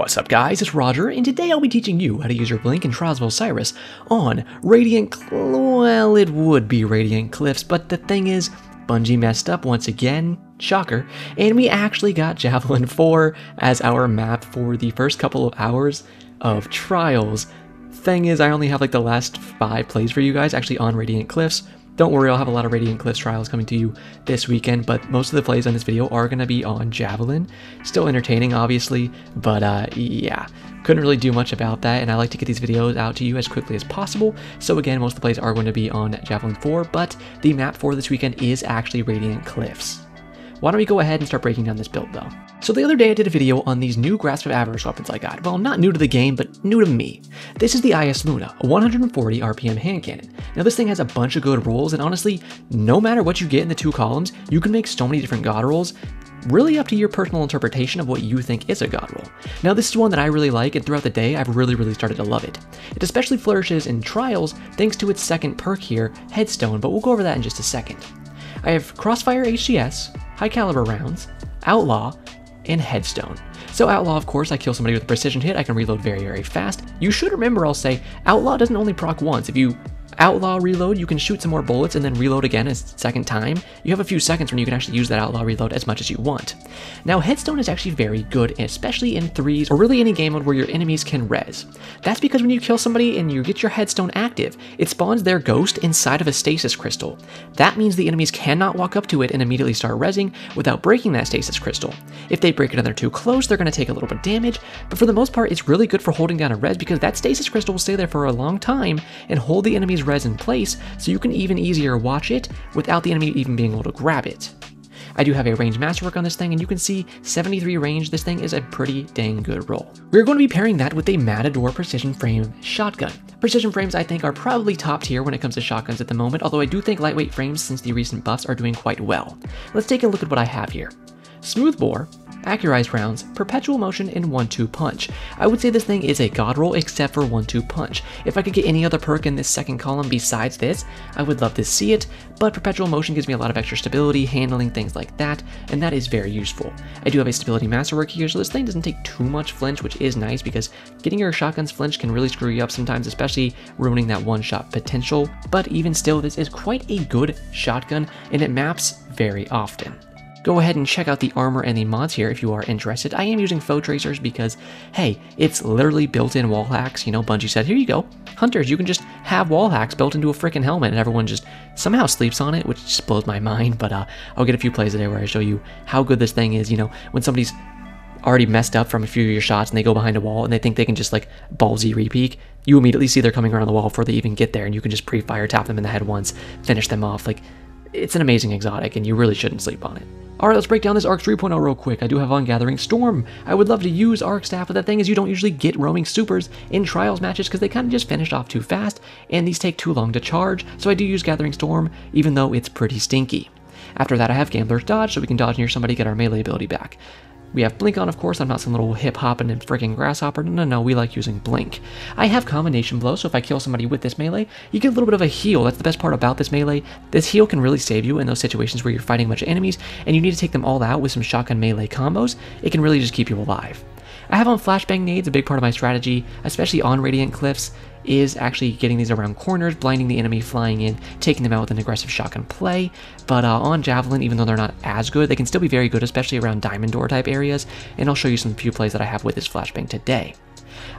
What's up guys, it's Roger, and today I'll be teaching you how to use your Blink and Trials of Osiris on well, it would be Radiant Cliffs, but the thing is, Bungie messed up once again, shocker, and we actually got Javelin 4 as our map for the first couple of hours of Trials. Thing is, I only have like the last 5 plays for you guys actually on Radiant Cliffs. Don't worry, I'll have a lot of Radiant Cliffs trials coming to you this weekend, but most of the plays on this video are going to be on Javelin. Still entertaining, obviously, but yeah, couldn't really do much about that, and I like to get these videos out to you as quickly as possible. So again, most of the plays are going to be on Javelin 4, but the map for this weekend is actually Radiant Cliffs. Why don't we go ahead and start breaking down this build though. So the other day I did a video on these new Grasp of Avarice weapons I got. Well, not new to the game, but new to me. This is the IS Luna, a 140 RPM hand cannon. Now this thing has a bunch of good rolls, and honestly, no matter what you get in the 2 columns, you can make so many different god rolls, really up to your personal interpretation of what you think is a god roll. Now this is one that I really like, and throughout the day I've really started to love it. It especially flourishes in Trials thanks to its second perk here, Headstone, but we'll go over that in just a second. I have Crossfire HCS, High Caliber rounds, Outlaw, and Headstone. So Outlaw, of course, I kill somebody with a precision hit, I can reload very fast. You should remember, I'll say, Outlaw doesn't only proc once. If you Outlaw reload, you can shoot some more bullets and then reload again a second time. You have a few seconds when you can actually use that Outlaw reload as much as you want. Now Headstone is actually very good, especially in 3s or really any game mode where your enemies can res. That's because when you kill somebody and you get your Headstone active, it spawns their ghost inside of a stasis crystal. That means the enemies cannot walk up to it and immediately start resing without breaking that stasis crystal. If they break it and they're too close, they're going to take a little bit of damage, but for the most part it's really good for holding down a res because that stasis crystal will stay there for a long time and hold the enemy's res in place, so you can even easier watch it without the enemy even being able to grab it. I do have a range masterwork on this thing, and you can see 73 range. This thing is a pretty dang good roll. We're going to be pairing that with a Matador precision frame shotgun. Precision frames I think are probably top tier when it comes to shotguns at the moment, although I do think lightweight frames since the recent buffs are doing quite well. Let's take a look at what I have here. Smooth bore, accurized rounds, perpetual motion, and 1-2 punch. I would say this thing is a god roll except for 1-2 punch. If I could get any other perk in this second column besides this, I would love to see it, but perpetual motion gives me a lot of extra stability, handling things like that, and that is very useful. I do have a stability masterwork here, so this thing doesn't take too much flinch, which is nice because getting your shotguns flinch can really screw you up sometimes, especially ruining that one-shot potential, but even still, this is quite a good shotgun, and it maps very often. Go ahead and check out the armor and the mods here if you are interested. I am using foe tracers because, hey, it's literally built-in wall hacks. You know, Bungie said, here you go. Hunters, you can just have wall hacks built into a freaking helmet, and everyone just somehow sleeps on it, which just blows my mind. But I'll get a few plays today where I show you how good this thing is. You know, when somebody's already messed up from a few of your shots and they go behind a wall and they think they can just like ballsy repeak, you immediately see they're coming around the wall before they even get there, and you can just pre-fire tap them in the head once, finish them off. Like, it's an amazing exotic, and you really shouldn't sleep on it. Alright, let's break down this Arc 3.0 real quick. I do have on Gathering Storm. I would love to use Arc Staff, but the thing is you don't usually get roaming supers in Trials matches because they kind of just finish off too fast, and these take too long to charge, so I do use Gathering Storm, even though it's pretty stinky. After that I have Gambler's Dodge, so we can dodge near somebody, get our melee ability back. We have Blink on, of course. I'm not some little hip-hopping and freaking grasshopper. No, we like using Blink. I have Combination Blow, so if I kill somebody with this melee, you get a little bit of a heal. That's the best part about this melee. This heal can really save you in those situations where you're fighting a bunch of enemies, and you need to take them all out with some shotgun melee combos. It can really just keep you alive. I have on Flashbang Nades. A big part of my strategy, especially on Radiant Cliffs, is actually getting these around corners, blinding the enemy, flying in, taking them out with an aggressive shotgun play. But on Javelin, even though they're not as good, they can still be very good, especially around Diamond Door type areas, and I'll show you some few plays that I have with this Flashbang today.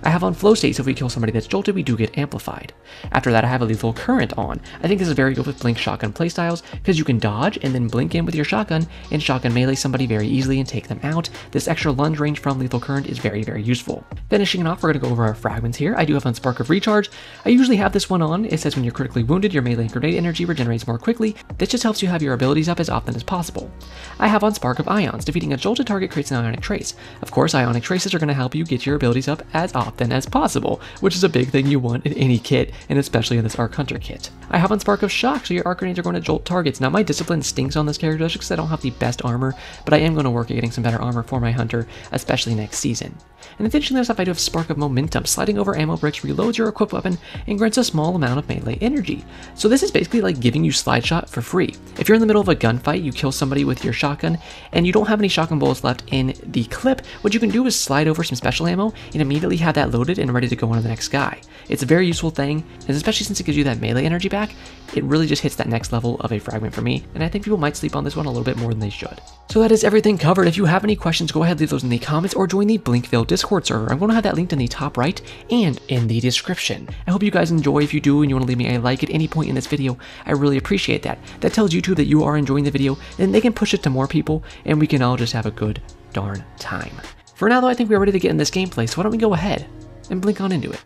I have on Flow State, so if we kill somebody that's jolted, we do get amplified. After that, I have a Lethal Current on. I think this is very good with Blink shotgun playstyles, because you can dodge and then blink in with your shotgun, and shotgun melee somebody very easily and take them out. This extra lunge range from Lethal Current is very useful. Finishing it off, we're going to go over our fragments here. I do have on Spark of Recharge. I usually have this one on. It says when you're critically wounded, your melee and grenade energy regenerates more quickly. This just helps you have your abilities up as often as possible. I have on Spark of Ions. Defeating a jolted target creates an Ionic Trace. Of course, Ionic Traces are going to help you get your abilities up as as often as possible, which is a big thing you want in any kit, and especially in this Arc Hunter kit. I have on Spark of Shock, so your arc grenades are going to jolt targets. Now my discipline stinks on this character just because I don't have the best armor, but I am going to work at getting some better armor for my Hunter, especially next season. And additionally, there's stuff I do have Spark of Momentum. Sliding over ammo bricks reloads your equipped weapon and grants a small amount of melee energy. So this is basically like giving you slide shot for free. If you're in the middle of a gunfight, you kill somebody with your shotgun, and you don't have any shotgun bullets left in the clip, what you can do is slide over some special ammo and immediately have that loaded and ready to go on to the next guy. It's a very useful thing, and especially since it gives you that melee energy back, it really just hits that next level of a fragment for me, and I think people might sleep on this one a little bit more than they should. So that is everything covered. If you have any questions, go ahead, leave those in the comments, or join the Blinkville Discord server. I'm going to have that linked in the top right and in the description. I hope you guys enjoy. If you do and you want to leave me a like at any point in this video, I really appreciate that. That tells YouTube that you are enjoying the video, and they can push it to more people, and we can all just have a good darn time. For now though, I think we're ready to get in this gameplay, so why don't we go ahead and blink on into it.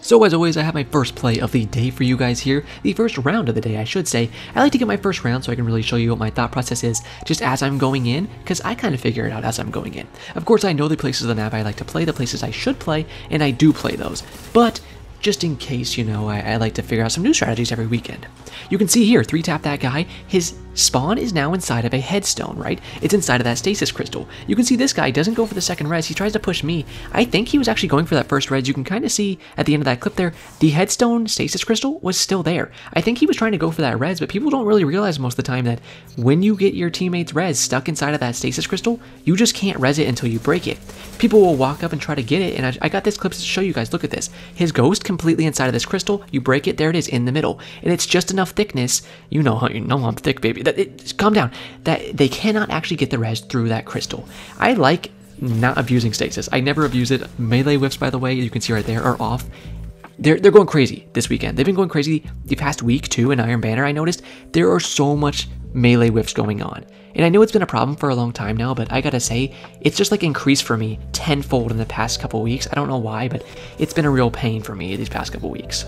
So as always, I have my first play of the day for you guys here, the first round of the day I should say. I like to get my first round so I can really show you what my thought process is just as I'm going in, because I kind of figure it out as I'm going in. Of course, I know the places of the map I like to play, the places I should play, and I do play those. But just in case, you know, I like to figure out some new strategies every weekend. You can see here, 3-tap that guy, his spawn is now inside of a headstone, right? It's inside of that stasis crystal. You can see this guy doesn't go for the second res, he tries to push me. I think he was actually going for that first res. You can kind of see at the end of that clip there, the headstone stasis crystal was still there. I think he was trying to go for that res, but people don't really realize most of the time that when you get your teammate's res stuck inside of that stasis crystal, you just can't res it until you break it. People will walk up and try to get it, and I got this clip to show you guys. Look at this. His ghost completely inside of this crystal, you break it, there it is in the middle, and it's just enough thickness, you know I'm thick, baby, calm down, that they cannot actually get the res through that crystal. I like not abusing stasis. I never abuse it. Melee whiffs, by the way, you can see right there, are off. They're going crazy this weekend. They've been going crazy the past week too in Iron Banner. I noticed there are so much melee whiffs going on. And I know it's been a problem for a long time now, but I gotta say, it's just like increased for me tenfold in the past couple weeks. I don't know why, but it's been a real pain for me these past couple weeks.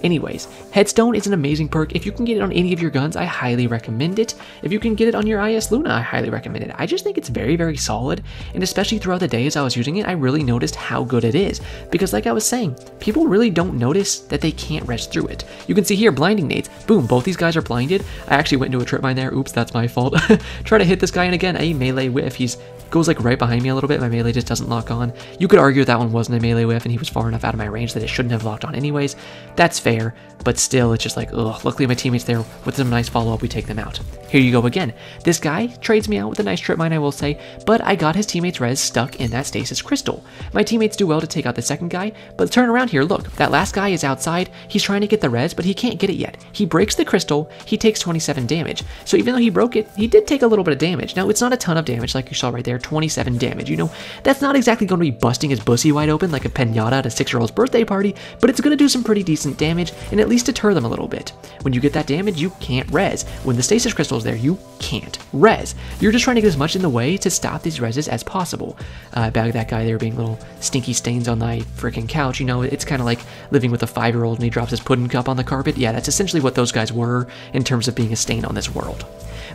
Anyways, Headstone is an amazing perk. If you can get it on any of your guns, I highly recommend it. If you can get it on your IS Luna, I highly recommend it. I just think it's very, very solid, and especially throughout the day as I was using it, I really noticed how good it is. Because like I was saying, people really don't notice that they can't rest through it. You can see here, blinding nades. Boom, both these guys are blinded. I actually went into a trip mine there. Oops, that's my fault. Try to hit this guy, and again, a melee whiff. He's goes like right behind me a little bit. My melee just doesn't lock on. You could argue that one wasn't a melee whiff and he was far enough out of my range that it shouldn't have locked on anyways. That's fair, but still, it's just like, ugh. Luckily my teammates there with some nice follow-up, we take them out. Here you go again. This guy trades me out with a nice trip mine, I will say, but I got his teammate's res stuck in that stasis crystal. My teammates do well to take out the second guy, but turn around here, look. That last guy is outside. He's trying to get the res, but he can't get it yet. He breaks the crystal. He takes 27 damage. So even though he broke it, he did take a little bit of damage. Now, it's not a ton of damage like you saw right there, 27 damage. You know, that's not exactly going to be busting his pussy wide open like a piñata at a 6-year-old's birthday party, but it's going to do some pretty decent damage and at least deter them a little bit. When you get that damage, you can't res. When the stasis crystal is there, you can't res. You're just trying to get as much in the way to stop these reses as possible. Bag that guy there being little stinky stains on my freaking couch. You know, it's kind of like living with a 5-year-old and he drops his pudding cup on the carpet. Yeah, that's essentially what those guys were in terms of being a stain on this world.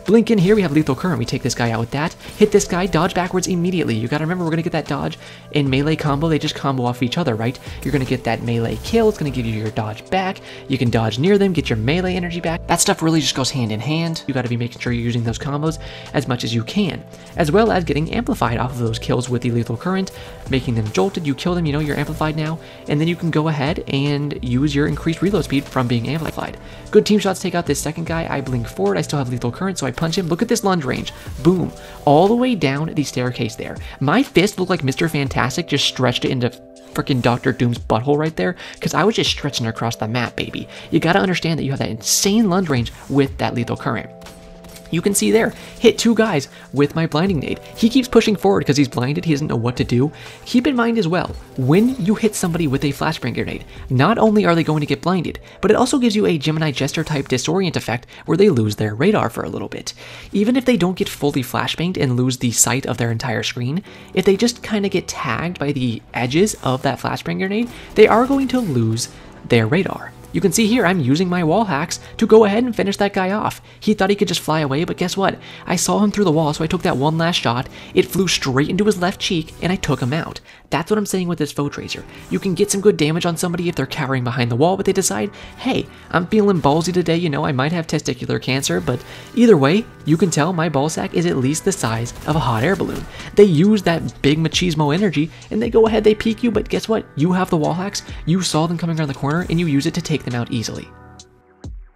Blink in here, we have Lethal Current. We take this guy out with that. Hit this guy, dodge backwards immediately. You gotta remember, we're gonna get that dodge in melee combo. They just combo off each other, right? You're gonna get that melee kill. It's gonna give you your dodge back. You can dodge near them, get your melee energy back. That stuff really just goes hand in hand. You gotta be making sure you're using those combos as much as you can, as well as getting amplified off of those kills with the Lethal Current, making them jolted. You kill them, you know, you're amplified now, and then you can go ahead and use your increased reload speed from being amplified. Good team shots take out this second guy. I blink forward. I still have Lethal Current, so I punch him. Look at this lunge range. Boom. All the way down the staircase there. My fist looked like Mr. Fantastic just stretched it into freaking Dr. Doom's butthole right there, because I was just stretching across the map, baby. You gotta understand that you have that insane lunge range with that Lethal Current. You can see there, hit 2 guys with my blinding nade. He keeps pushing forward because he's blinded, he doesn't know what to do. Keep in mind as well, when you hit somebody with a flashbang grenade, not only are they going to get blinded, but it also gives you a Gemini Jester type disorient effect where they lose their radar for a little bit. Even if they don't get fully flashbanged and lose the sight of their entire screen, if they just kind of get tagged by the edges of that flashbang grenade, they are going to lose their radar. You can see here I'm using my wall hacks to go ahead and finish that guy off. He thought he could just fly away, but guess what? I saw him through the wall, so I took that one last shot. It flew straight into his left cheek, and I took him out. That's what I'm saying with this Foe Tracer. You can get some good damage on somebody if they're cowering behind the wall, but they decide, hey, I'm feeling ballsy today, you know, I might have testicular cancer, but either way, you can tell my ball sack is at least the size of a hot air balloon. They use that big machismo energy, and they go ahead, they peek you, but guess what? You have the wall hacks, you saw them coming around the corner, and you use it to take them out easily.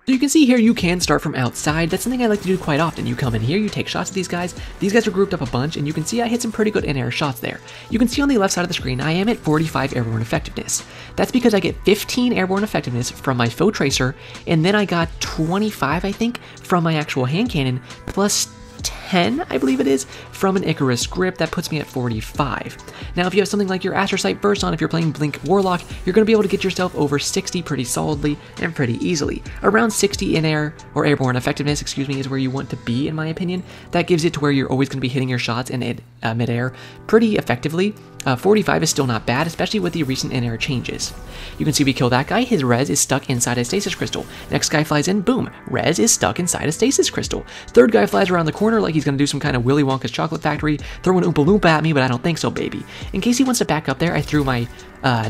So you can see here you can start from outside. That's something I like to do quite often. You come in here, you take shots at these guys. These guys are grouped up a bunch, and you can see I hit some pretty good in-air shots there. You can see on the left side of the screen I am at 45 airborne effectiveness. That's because I get 15 airborne effectiveness from my Foe Tracer, and then I got 25, I think, from my actual hand cannon, plus 10, I believe it is, from an Icarus grip. That puts me at 45. Now, if you have something like your Astrocyte Burst on, if you're playing Blink Warlock, you're going to be able to get yourself over 60 pretty solidly and pretty easily. Around 60 in air, or airborne effectiveness, excuse me, is where you want to be, in my opinion. That gives it to where you're always going to be hitting your shots in mid-air pretty effectively. 45 is still not bad, especially with the recent in-air changes. You can see we kill that guy, his res is stuck inside a stasis crystal. Next guy flies in, boom, res is stuck inside a stasis crystal. Third guy flies around the corner like he's gonna do some kind of Willy Wonka's chocolate factory, throw an Oompa Loompa at me, but I don't think so, baby. In case he wants to back up there, I threw my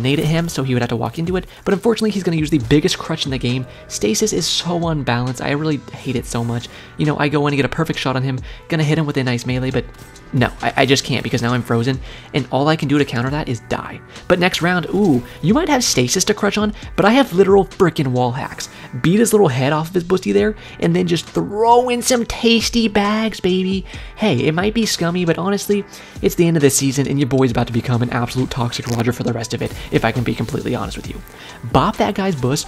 nade at him, so he would have to walk into it, but unfortunately he's going to use the biggest crutch in the game. Stasis is so unbalanced, I really hate it so much. You know, I go in and get a perfect shot on him, gonna hit him with a nice melee, but no, I just can't because now I'm frozen, and all I can do to counter that is die. But next round, ooh, you might have stasis to crutch on, but I have literal freaking wall hacks. Beat his little head off of his bussy there, and then just throw in some tasty bags, baby. Hey, it might be scummy, but honestly, it's the end of the season, and your boy's about to become an absolute toxic Roger for the rest of it, if I can be completely honest with you. Bop that guy's bus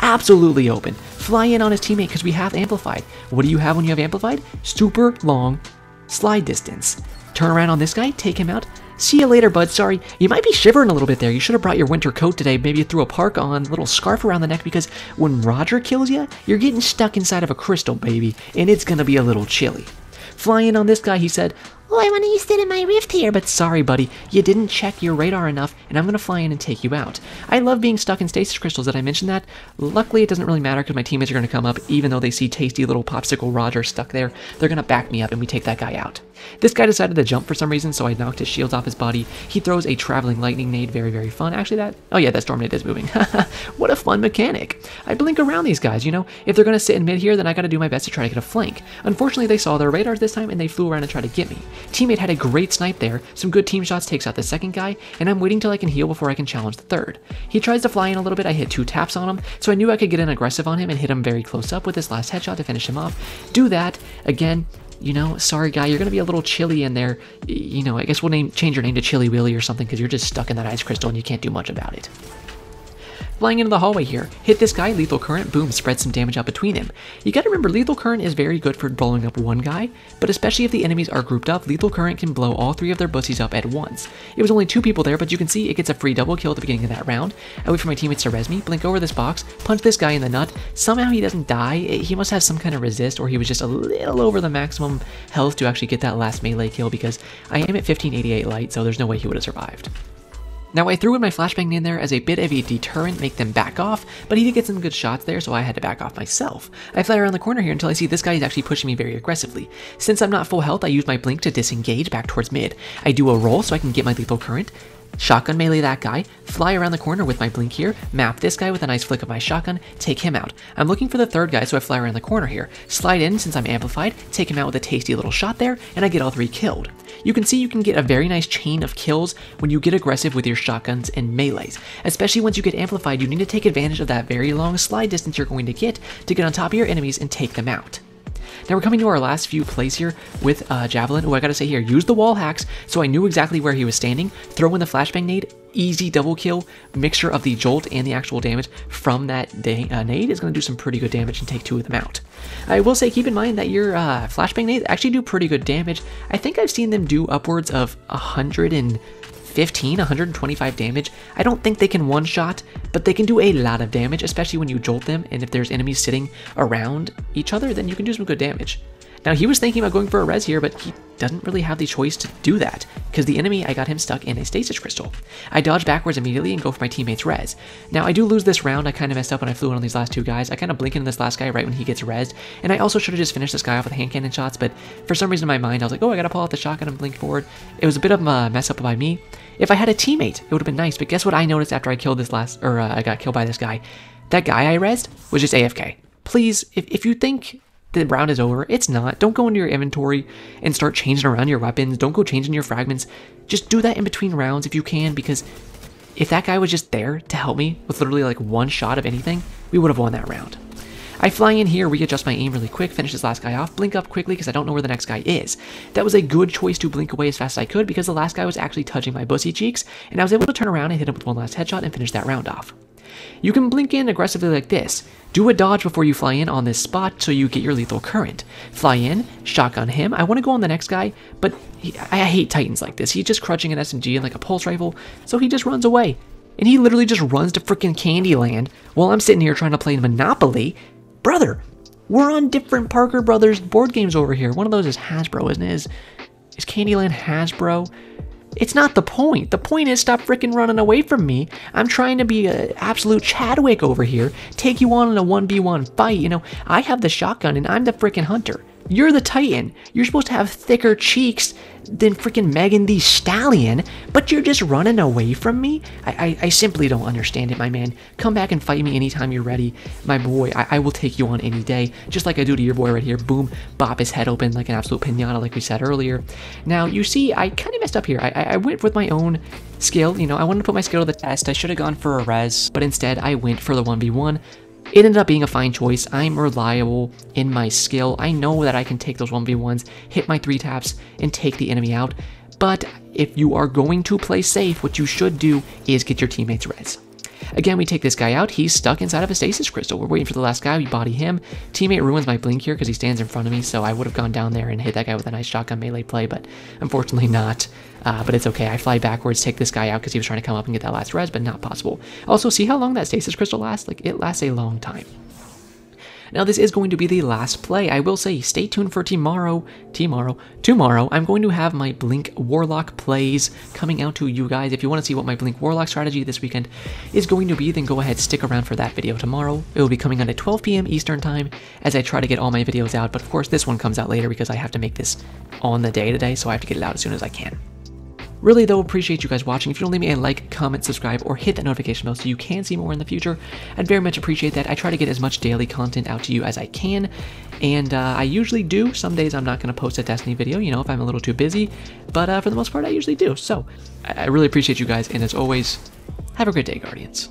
absolutely open. Fly in on his teammate because we have amplified. What do you have when you have amplified? Super long slide distance. Turn around on this guy, take him out. See you later, bud. Sorry, you might be shivering a little bit there. You should have brought your winter coat today. Maybe you threw a park on, little scarf around the neck, because when Roger kills you, you're getting stuck inside of a crystal, baby, and it's gonna be a little chilly. Fly in on this guy, he said, oh, I want to use it in my rift here, but sorry, buddy, you didn't check your radar enough, and I'm going to fly in and take you out. I love being stuck in stasis crystals. Did I mention that? Luckily, it doesn't really matter because my teammates are going to come up, even though they see tasty little popsicle Roger stuck there. They're going to back me up, and we take that guy out. This guy decided to jump for some reason, so I knocked his shields off his body. He throws a traveling lightning nade, very, very fun. Actually, oh yeah, that storm nade is moving. What a fun mechanic. I blink around these guys, you know? If they're going to sit in mid here, then I got to do my best to try to get a flank. Unfortunately, they saw their radars this time, and they flew around and tried to get me. Teammate had a great snipe there, some good team shots, takes out the second guy, and I'm waiting till I can heal before I can challenge the third. He tries to fly in a little bit, I hit 2 taps on him, so I knew I could get in aggressive on him and hit him very close up with this last headshot to finish him off. Do that, again, you know, sorry guy, you're gonna be a little chilly in there. You know, I guess we'll change your name to Chilly Willy or something because you're just stuck in that ice crystal and you can't do much about it. Flying into the hallway here, hit this guy, lethal current, boom, spread some damage out between him. You gotta remember, lethal current is very good for blowing up one guy, but especially if the enemies are grouped up, lethal current can blow all 3 of their bussies up at once. It was only 2 people there, but you can see it gets a free double kill at the beginning of that round. I wait for my teammates to res me, blink over this box, punch this guy in the nut. Somehow he doesn't die. He must have some kind of resist, or he was just a little over the maximum health to actually get that last melee kill, because I am at 1588 light, so there's no way he would have survived. Now I threw in my flashbang in there as a bit of a deterrent, make them back off, but he did get some good shots there, so I had to back off myself. I fly around the corner here until I see this guy is actually pushing me very aggressively. Since I'm not full health, I use my blink to disengage back towards mid. I do a roll so I can get my lethal current, shotgun melee that guy, fly around the corner with my blink here, map this guy with a nice flick of my shotgun, take him out. I'm looking for the third guy, so I fly around the corner here, slide in since I'm amplified, take him out with a tasty little shot there, and I get all 3 killed. You can see you can get a very nice chain of kills when you get aggressive with your shotguns and melees. Especially once you get amplified, you need to take advantage of that very long slide distance you're going to get on top of your enemies and take them out. Now we're coming to our last few plays here with Javelin. Oh, I gotta say here, use the wall hacks, so I knew exactly where he was standing. Throw in the flashbang nade, easy double kill, mixture of the jolt and the actual damage from that nade is gonna do some pretty good damage and take 2 of them out. I will say, keep in mind that your flashbang nades actually do pretty good damage. I think I've seen them do upwards of 115, 125 damage. I don't think they can one-shot, but they can do a lot of damage, especially when you jolt them, and if there's enemies sitting around each other, then you can do some good damage. Now, he was thinking about going for a res here, but he doesn't really have the choice to do that, because the enemy, I got him stuck in a stasis crystal. I dodge backwards immediately and go for my teammate's res. Now, I do lose this round. I kind of messed up when I flew in on these last two guys. I kind of blink into this last guy right when he gets rezzed, and I also should have just finished this guy off with hand cannon shots, but for some reason in my mind, I was like, oh, I gotta pull out the shotgun and blink forward. It was a bit of a mess up by me. If I had a teammate, it would have been nice, but guess what I noticed after I killed this I got killed by this guy? That guy I rezzed was just AFK. Please, if you think the round is over, it's not. Don't go into your inventory and start changing around your weapons. Don't go changing your fragments. Just do that in between rounds if you can, because if that guy was just there to help me with literally like one shot of anything, we would have won that round. I fly in here, readjust my aim really quick, finish this last guy off, blink up quickly because I don't know where the next guy is. That was a good choice to blink away as fast as I could because the last guy was actually touching my bussy cheeks, and I was able to turn around and hit him with one last headshot and finish that round off. You can blink in aggressively like this. Do a dodge before you fly in on this spot so you get your lethal current. Fly in, shotgun him. I want to go on the next guy, but I hate Titans like this. He's just crutching an SMG and like a pulse rifle, so he just runs away. And he literally just runs to freaking Candyland while I'm sitting here trying to play Monopoly. Brother, we're on different Parker Brothers board games over here. One of those is Hasbro, isn't it? Is Candyland Hasbro? It's not the point. The point is stop freaking running away from me. I'm trying to be an absolute Chadwick over here, take you on in a 1v1 fight. You know, I have the shotgun and I'm the freaking hunter. You're the Titan. You're supposed to have thicker cheeks than freaking Megan Thee Stallion, but you're just running away from me? I simply don't understand it, my man. Come back and fight me anytime you're ready. My boy, I will take you on any day, just like I do to your boy right here. Boom, bop his head open like an absolute pinata, like we said earlier. Now, you see, I kind of messed up here. I went with my own skill. You know, I wanted to put my skill to the test. I should have gone for a res, but instead I went for the 1v1. It ended up being a fine choice. I'm reliable in my skill. I know that I can take those 1v1s, hit my 3 taps, and take the enemy out. But if you are going to play safe, what you should do is get your teammates res. Again, we take this guy out. He's stuck inside of a stasis crystal. We're waiting for the last guy. We body him. Teammate ruins my blink here because he stands in front of me, so I would have gone down there and hit that guy with a nice shotgun melee play, but unfortunately not. But it's okay. I fly backwards, take this guy out because he was trying to come up and get that last res, but not possible. Also, see how long that stasis crystal lasts? Like, it lasts a long time. Now, this is going to be the last play. I will say, stay tuned for tomorrow. I'm going to have my Blink Warlock plays coming out to you guys. If you want to see what my Blink Warlock strategy this weekend is going to be, then go ahead, stick around for that video tomorrow. It will be coming out at 12 p.m. Eastern time as I try to get all my videos out. But of course, this one comes out later because I have to make this on the day today, so I have to get it out as soon as I can. Really, though, appreciate you guys watching. If you don't leave me a like, comment, subscribe, or hit that notification bell so you can see more in the future, I'd very much appreciate that. I try to get as much daily content out to you as I can, and I usually do. Some days I'm not going to post a Destiny video, you know, if I'm a little too busy, but for the most part, I usually do. So, I really appreciate you guys, and as always, have a great day, Guardians.